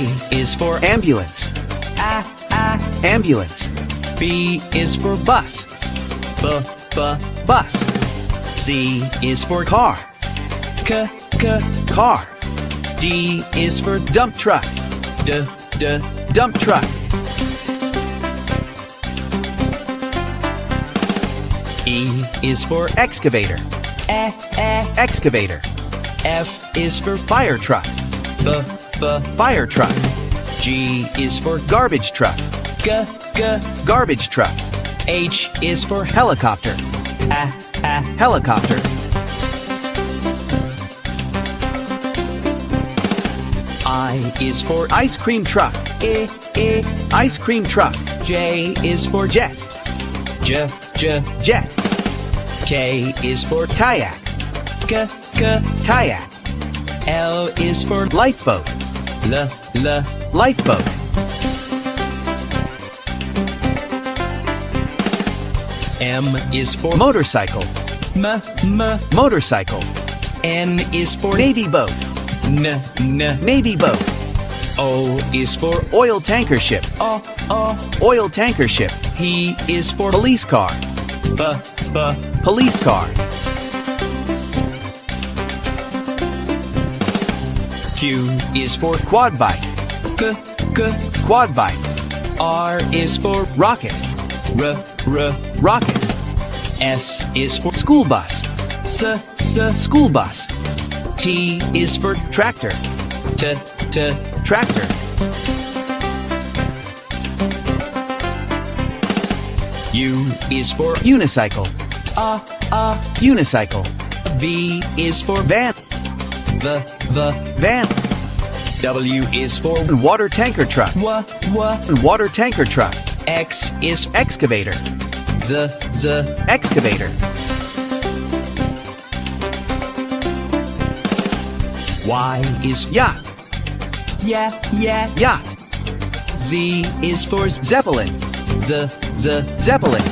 A is for ambulance, ambulance. B is for Bus, bus. C is for Car, car. D is for Dump truck, dump truck. E is for Excavator, excavator. F is for Fire truck, fire truck. G is for Garbage truck, garbage truck. H is for Helicopter, helicopter. I is for Ice cream truck, ice cream truck. J is for Jet, jet. K is for kayak, kayak. L is for Lifeboat, lifeboat. M is for Motorcycle, motorcycle. N is for Navy boat, navy boat. O is for Oil tanker ship, oil tanker ship. P is for Police car, police car. Q is for Quad bike, quad bike. R is for Rocket, rocket. S is for School bus, school bus. T is for Tractor, tractor. U is for Unicycle, unicycle. V is for Van, the van. W is for Water tanker truck, water tanker truck. X is Excavator, the excavator. Y is Yacht, yacht. Z is for Zeppelin, the zeppelin.